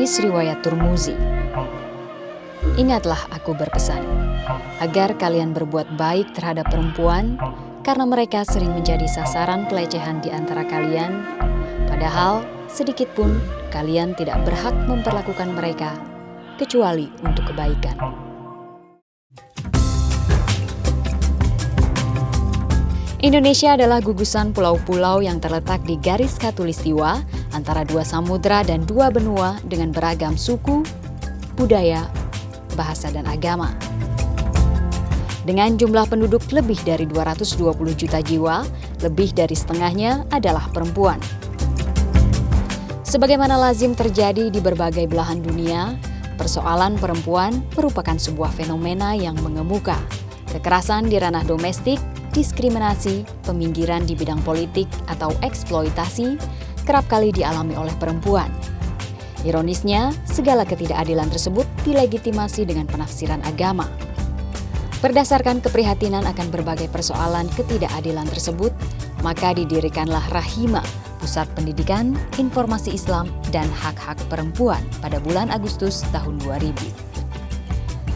Hadis riwayat Turmuzi. Ingatlah aku berpesan, agar kalian berbuat baik terhadap perempuan, karena mereka sering menjadi sasaran pelecehan di antara kalian, padahal sedikit pun kalian tidak berhak memperlakukan mereka, kecuali untuk kebaikan. Indonesia adalah gugusan pulau-pulau yang terletak di garis khatulistiwa antara dua samudra dan dua benua dengan beragam suku, budaya, bahasa, dan agama. Dengan jumlah penduduk lebih dari 220 juta jiwa, lebih dari setengahnya adalah perempuan. Sebagaimana lazim terjadi di berbagai belahan dunia, persoalan perempuan merupakan sebuah fenomena yang mengemuka. Kekerasan di ranah domestik, diskriminasi, peminggiran di bidang politik, atau eksploitasi kerap kali dialami oleh perempuan. Ironisnya, segala ketidakadilan tersebut dilegitimasi dengan penafsiran agama. Berdasarkan keprihatinan akan berbagai persoalan ketidakadilan tersebut, maka didirikanlah Rahima, Pusat Pendidikan, Informasi Islam, dan Hak-Hak Perempuan pada bulan Agustus tahun 2000.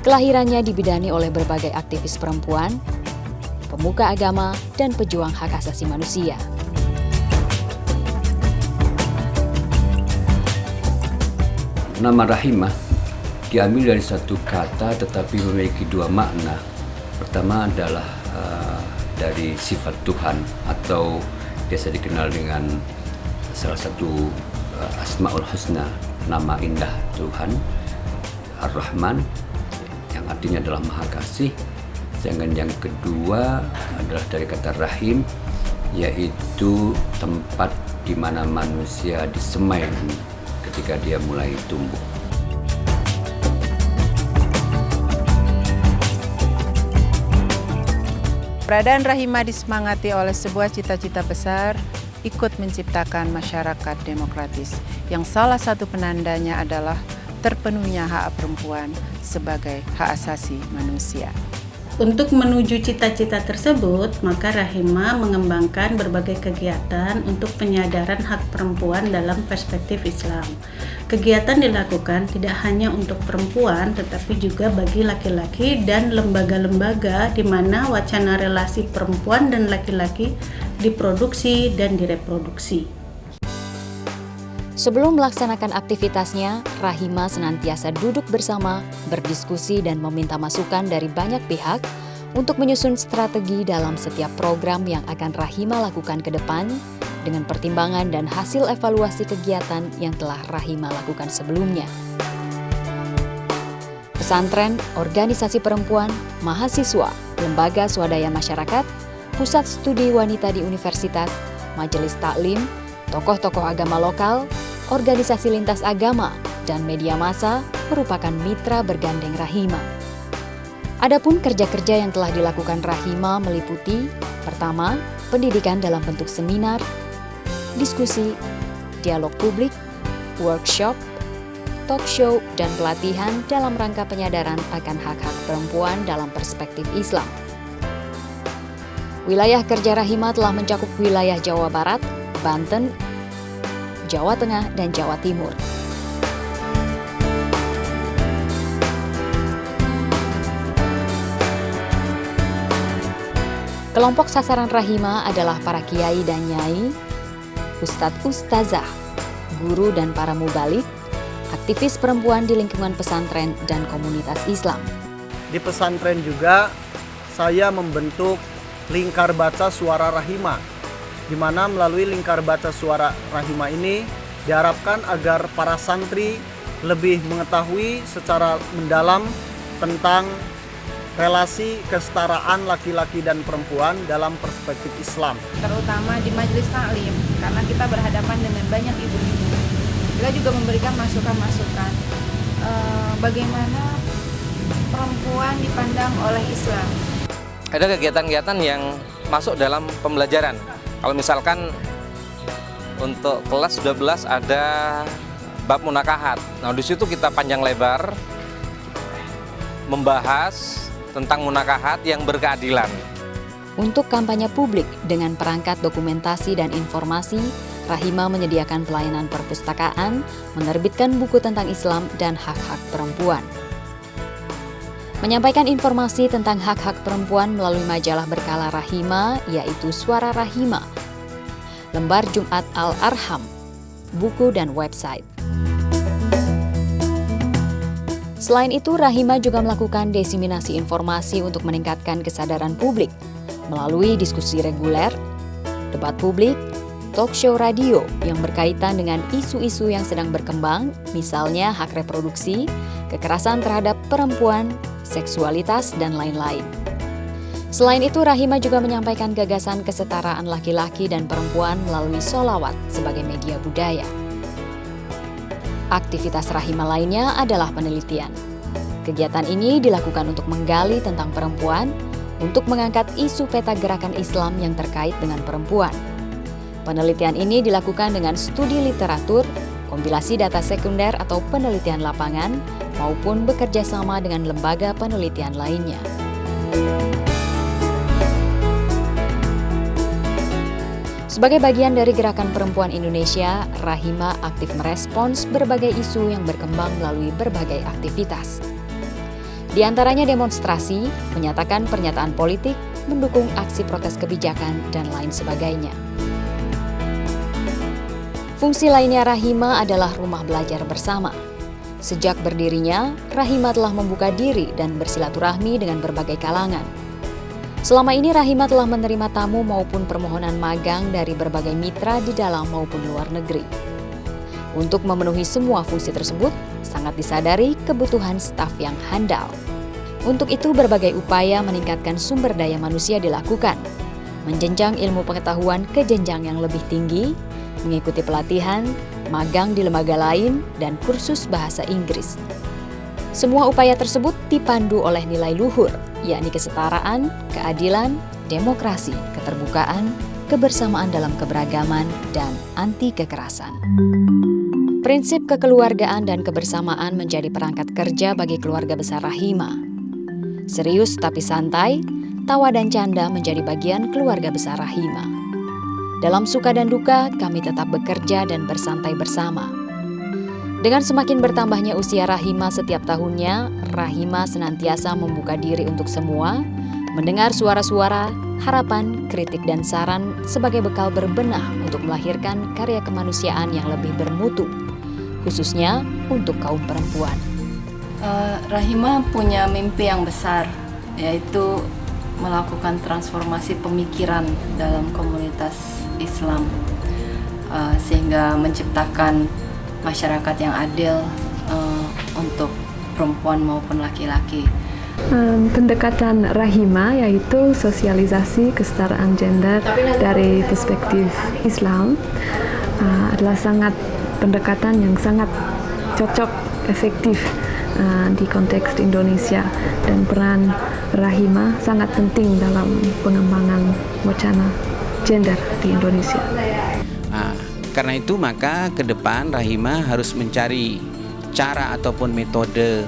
Kelahirannya dibidani oleh berbagai aktivis perempuan, pemuka agama, dan pejuang hak asasi manusia. Nama Rahimah diambil dari satu kata tetapi memiliki dua makna. Pertama adalah dari sifat Tuhan atau biasa dikenal dengan salah satu Asmaul Husna, nama indah Tuhan, Ar-Rahman, yang artinya adalah Maha Kasih. Sedangkan yang kedua adalah dari kata rahim, yaitu tempat di mana manusia disemai ketika dia mulai tumbuh. Keberadaan Rahima disemangati oleh sebuah cita-cita besar, ikut menciptakan masyarakat demokratis, yang salah satu penandanya adalah terpenuhnya hak perempuan sebagai hak asasi manusia. Untuk menuju cita-cita tersebut, maka Rahima mengembangkan berbagai kegiatan untuk penyadaran hak perempuan dalam perspektif Islam. Kegiatan dilakukan tidak hanya untuk perempuan, tetapi juga bagi laki-laki dan lembaga-lembaga di mana wacana relasi perempuan dan laki-laki diproduksi dan direproduksi. Sebelum melaksanakan aktivitasnya, Rahima senantiasa duduk bersama, berdiskusi, dan meminta masukan dari banyak pihak untuk menyusun strategi dalam setiap program yang akan Rahima lakukan ke depan dengan pertimbangan dan hasil evaluasi kegiatan yang telah Rahima lakukan sebelumnya. Pesantren, organisasi perempuan, mahasiswa, lembaga swadaya masyarakat, pusat studi wanita di universitas, majelis taklim, tokoh-tokoh agama lokal, organisasi lintas agama, dan media massa merupakan mitra bergandeng Rahima. Adapun kerja-kerja yang telah dilakukan Rahima meliputi: pertama, pendidikan dalam bentuk seminar, diskusi, dialog publik, workshop, talk show, dan pelatihan dalam rangka penyadaran akan hak-hak perempuan dalam perspektif Islam. Wilayah kerja Rahima telah mencakup wilayah Jawa Barat, Banten, Jawa Tengah, dan Jawa Timur. Kelompok sasaran Rahima adalah para kiai dan nyai, ustadz ustazah, guru dan para mubalik, aktivis perempuan di lingkungan pesantren dan komunitas Islam. Di pesantren juga saya membentuk lingkar baca suara Rahima, di mana melalui lingkar baca suara Rahima ini diharapkan agar para santri lebih mengetahui secara mendalam tentang relasi kesetaraan laki-laki dan perempuan dalam perspektif Islam. Terutama di majelis taklim, karena kita berhadapan dengan banyak ibu-ibu. Kita juga memberikan masukan-masukan bagaimana perempuan dipandang oleh Islam. Ada kegiatan-kegiatan yang masuk dalam pembelajaran. Kalau misalkan untuk kelas 12 ada bab munakahat. Nah, di situ kita panjang lebar membahas tentang munakahat yang berkeadilan. Untuk kampanye publik dengan perangkat dokumentasi dan informasi Rahima menyediakan pelayanan perpustakaan, menerbitkan buku tentang Islam dan hak-hak perempuan. Menyampaikan informasi tentang hak-hak perempuan melalui majalah berkala Rahima, yaitu Suara Rahima, lembar Jumat Al-Arham, buku dan website. Selain itu, Rahima juga melakukan diseminasi informasi untuk meningkatkan kesadaran publik melalui diskusi reguler, debat publik, talk show radio yang berkaitan dengan isu-isu yang sedang berkembang, misalnya hak reproduksi, kekerasan terhadap perempuan, seksualitas, dan lain-lain. Selain itu, Rahima juga menyampaikan gagasan kesetaraan laki-laki dan perempuan melalui sholawat sebagai media budaya. Aktivitas Rahima lainnya adalah penelitian. Kegiatan ini dilakukan untuk menggali tentang perempuan, untuk mengangkat isu peta gerakan Islam yang terkait dengan perempuan. Penelitian ini dilakukan dengan studi literatur, kompilasi data sekunder atau penelitian lapangan, maupun bekerja sama dengan lembaga penelitian lainnya. Sebagai bagian dari Gerakan Perempuan Indonesia, Rahima aktif merespons berbagai isu yang berkembang melalui berbagai aktivitas. Di antaranya demonstrasi, menyatakan pernyataan politik, mendukung aksi protes kebijakan, dan lain sebagainya. Fungsi lainnya Rahima adalah rumah belajar bersama. Sejak berdirinya, Rahima telah membuka diri dan bersilaturahmi dengan berbagai kalangan. Selama ini Rahima telah menerima tamu maupun permohonan magang dari berbagai mitra di dalam maupun luar negeri. Untuk memenuhi semua fungsi tersebut, sangat disadari kebutuhan staf yang handal. Untuk itu berbagai upaya meningkatkan sumber daya manusia dilakukan, menjenjang ilmu pengetahuan ke jenjang yang lebih tinggi, mengikuti pelatihan, magang di lembaga lain, dan kursus bahasa Inggris. Semua upaya tersebut dipandu oleh nilai luhur, yakni kesetaraan, keadilan, demokrasi, keterbukaan, kebersamaan dalam keberagaman, dan anti kekerasan. Prinsip kekeluargaan dan kebersamaan menjadi perangkat kerja bagi keluarga besar Rahima. Serius tapi santai, tawa dan canda menjadi bagian keluarga besar Rahima. Dalam suka dan duka, kami tetap bekerja dan bersantai bersama. Dengan semakin bertambahnya usia Rahima setiap tahunnya, Rahima senantiasa membuka diri untuk semua, mendengar suara-suara, harapan, kritik, dan saran sebagai bekal berbenah untuk melahirkan karya kemanusiaan yang lebih bermutu, khususnya untuk kaum perempuan. Rahima punya mimpi yang besar, yaitu melakukan transformasi pemikiran dalam komunitas Islam, sehingga menciptakan masyarakat yang adil untuk perempuan maupun laki-laki. Pendekatan Rahima yaitu sosialisasi kesetaraan gender dari perspektif Islam adalah pendekatan yang sangat cocok, efektif di konteks Indonesia, dan peran Rahima sangat penting dalam pengembangan wacana gender di Indonesia. Karena itu maka ke depan Rahima harus mencari cara ataupun metode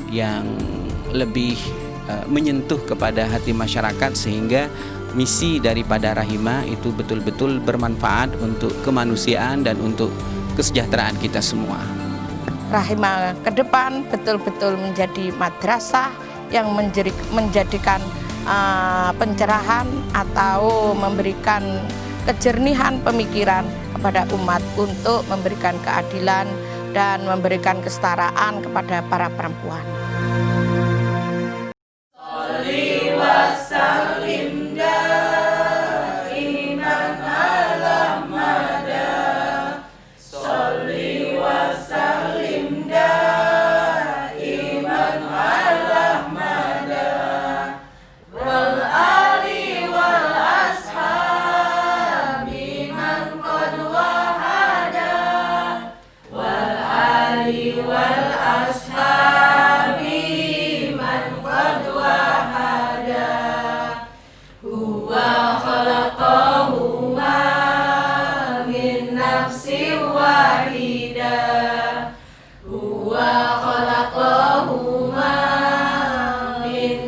yang lebih menyentuh kepada hati masyarakat, sehingga misi daripada Rahima itu betul-betul bermanfaat untuk kemanusiaan dan untuk kesejahteraan kita semua. Rahima ke depan betul-betul menjadi madrasah yang menjadikan pencerahan atau memberikan kejernihan pemikiran kepada umat untuk memberikan keadilan dan memberikan kesetaraan kepada para perempuan.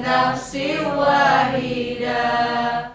nafsi wahidah.